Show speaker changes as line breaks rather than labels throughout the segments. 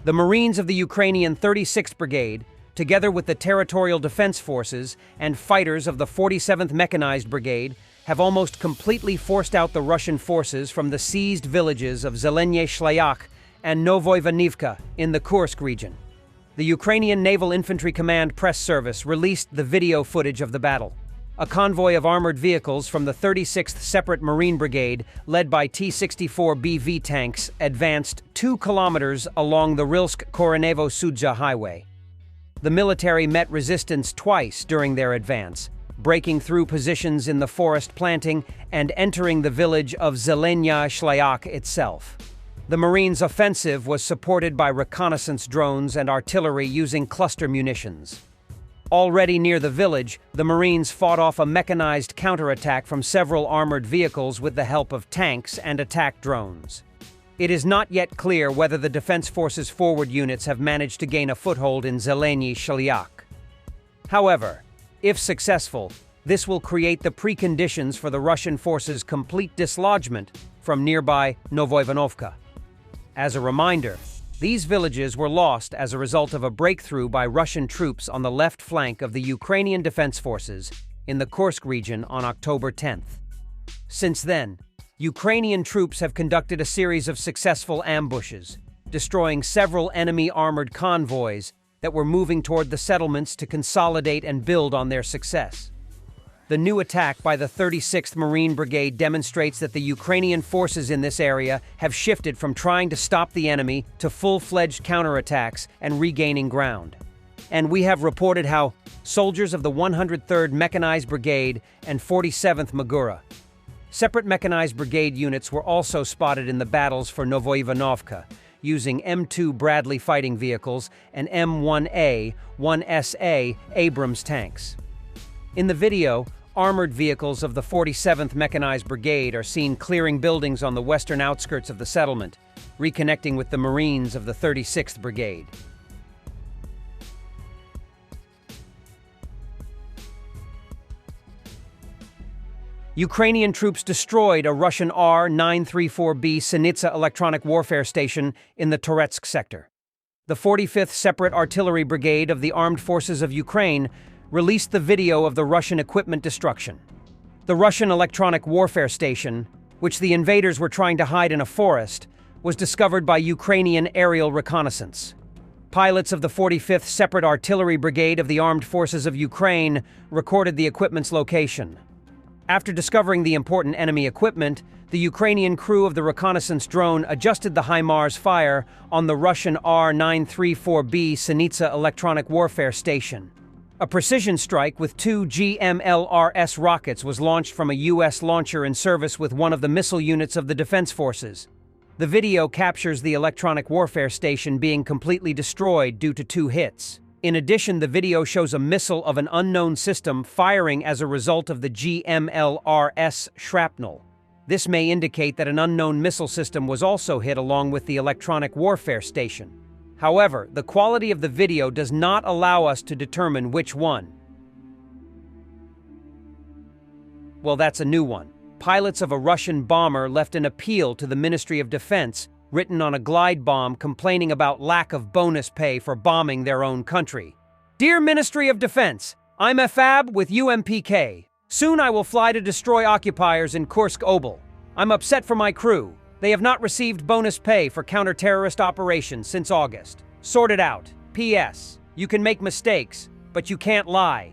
The Marines of the Ukrainian 36th Brigade, together with the Territorial Defense Forces and fighters of the 47th Mechanized Brigade, have almost completely forced out the Russian forces from the seized villages of Zelenye Shlayak and Novoy Vanivka in the Kursk region. The Ukrainian Naval Infantry Command press service released the video footage of the battle. A convoy of armored vehicles from the 36th Separate Marine Brigade, led by T-64BV tanks, advanced 2 kilometers along the Rilsk-Koronevo-Sudza highway. The military met resistance twice during their advance, breaking through positions in the forest planting and entering the village of Zelenya Shlayak itself. The Marines' offensive was supported by reconnaissance drones and artillery using cluster munitions. Already near the village, the Marines fought off a mechanized counterattack from several armored vehicles with the help of tanks and attack drones. It is not yet clear whether the Defense Forces forward units have managed to gain a foothold in Zelenyi Shlyak. However, if successful, this will create the preconditions for the Russian forces' complete dislodgement from nearby Novoivanovka. As a reminder, these villages were lost as a result of a breakthrough by Russian troops on the left flank of the Ukrainian Defense Forces in the Kursk region on October 10th. Since then, Ukrainian troops have conducted a series of successful ambushes, destroying several enemy armored convoys that were moving toward the settlements to consolidate and build on their success. The new attack by the 36th Marine Brigade demonstrates that the Ukrainian forces in this area have shifted from trying to stop the enemy to full-fledged counterattacks and regaining ground. And we have reported how soldiers of the 103rd Mechanized Brigade and 47th Magura, separate Mechanized Brigade units, were also spotted in the battles for Novoivanovka, using M2 Bradley fighting vehicles and M1A, 1SA Abrams tanks. In the video, armored vehicles of the 47th Mechanized Brigade are seen clearing buildings on the western outskirts of the settlement, reconnecting with the Marines of the 36th Brigade. Ukrainian troops destroyed a Russian R-934B Sinitsa electronic warfare station in the Toretsk sector. The 45th Separate Artillery Brigade of the Armed Forces of Ukraine released the video of the Russian equipment destruction. The Russian electronic warfare station, which the invaders were trying to hide in a forest, was discovered by Ukrainian aerial reconnaissance. Pilots of the 45th Separate Artillery Brigade of the Armed Forces of Ukraine recorded the equipment's location. After discovering the important enemy equipment, the Ukrainian crew of the reconnaissance drone adjusted the HIMARS fire on the Russian R-934B Sinitsa electronic warfare station. A precision strike with 2 GMLRS rockets was launched from a U.S. launcher in service with one of the missile units of the Defense Forces. The video captures the electronic warfare station being completely destroyed due to 2 hits. In addition, the video shows a missile of an unknown system firing as a result of the GMLRS shrapnel. This may indicate that an unknown missile system was also hit along with the electronic warfare station. However, the quality of the video does not allow us to determine which one. Well, that's a new one. Pilots of a Russian bomber left an appeal to the Ministry of Defense written on a glide bomb complaining about lack of bonus pay for bombing their own country. Dear Ministry of Defense, I'm Efab with UMPK. Soon I will fly to destroy occupiers in Kursk Oblast. I'm upset for my crew. They have not received bonus pay for counter-terrorist operations since August. Sort it out. P.S. You can make mistakes, but you can't lie.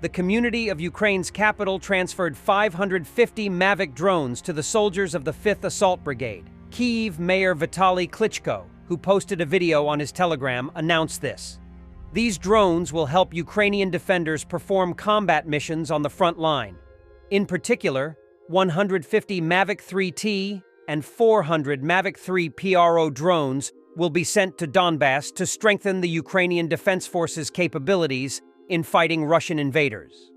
The community of Ukraine's capital transferred 550 Mavic drones to the soldiers of the 5th Assault Brigade. Kyiv Mayor Vitaly Klitschko, who posted a video on his Telegram, announced this. These drones will help Ukrainian defenders perform combat missions on the front line. In particular, 150 Mavic 3T and 400 Mavic 3 PRO drones will be sent to Donbass to strengthen the Ukrainian Defense Forces' capabilities in fighting Russian invaders.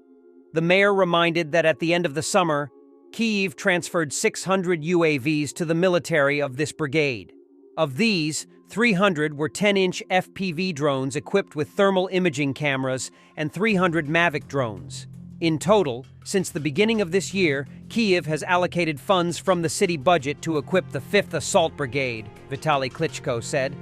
The mayor reminded that at the end of the summer, Kyiv transferred 600 UAVs to the military of this brigade. Of these, 300 were 10-inch FPV drones equipped with thermal imaging cameras and 300 Mavic drones. In total, since the beginning of this year, Kyiv has allocated funds from the city budget to equip the 5th Assault Brigade, Vitaly Klitschko said.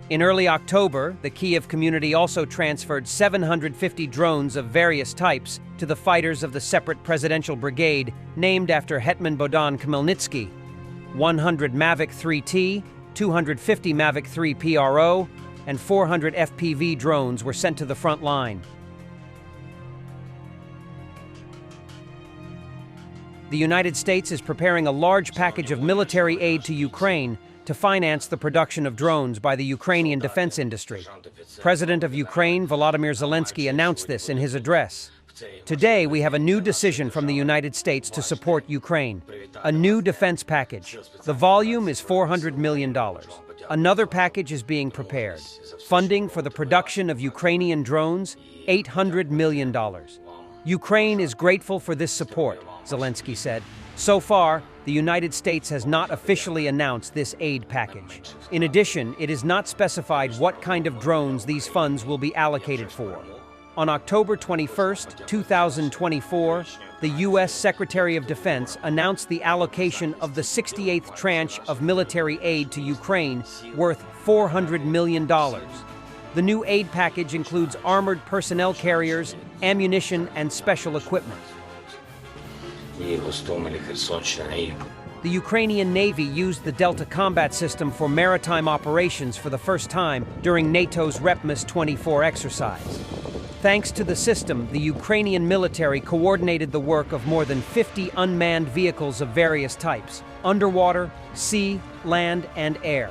In early October, the Kiev community also transferred 750 drones of various types to the fighters of the separate presidential brigade named after Hetman Bohdan Khmelnytsky. 100 Mavic 3T, 250 Mavic 3 PRO, and 400 FPV drones were sent to the front line. The United States is preparing a large package of military aid to Ukraine to finance the production of drones by the Ukrainian defense industry. President of Ukraine, Volodymyr Zelensky, announced this in his address. Today, we have a new decision from the United States to support Ukraine, a new defense package. The volume is $400 million. Another package is being prepared. Funding for the production of Ukrainian drones, $800 million. Ukraine is grateful for this support, Zelensky said. So far, the United States has not officially announced this aid package. In addition, it is not specified what kind of drones these funds will be allocated for. On October 21, 2024, the U.S. Secretary of Defense announced the allocation of the 68th tranche of military aid to Ukraine worth $400 million. The new aid package includes armored personnel carriers, ammunition, and special equipment. The Ukrainian Navy used the Delta combat system for maritime operations for the first time during NATO's REPMUS 24 exercise. Thanks to the system, the Ukrainian military coordinated the work of more than 50 unmanned vehicles of various types, underwater, sea, land, and air.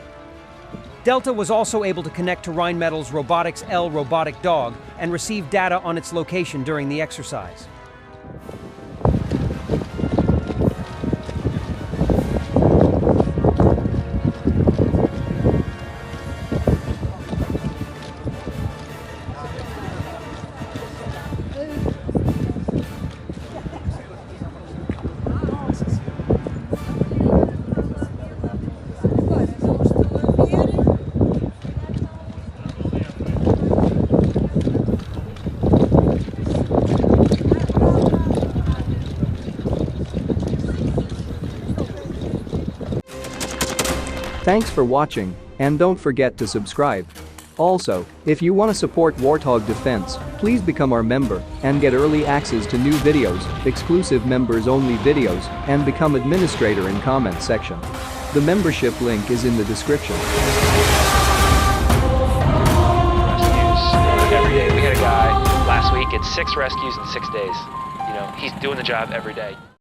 Delta was also able to connect to Rheinmetall's Robotics L robotic dog and receive data on its location during the exercise.
Thanks for watching, and don't forget to subscribe. Also, if you want to support Warthog Defense, please become our member and get early access to new videos, exclusive members-only videos, and become administrator in comment section. The membership link is in the description.
Rescues every day. We had a guy last week at 6 rescues in 6 days. You know, he's doing the job every day.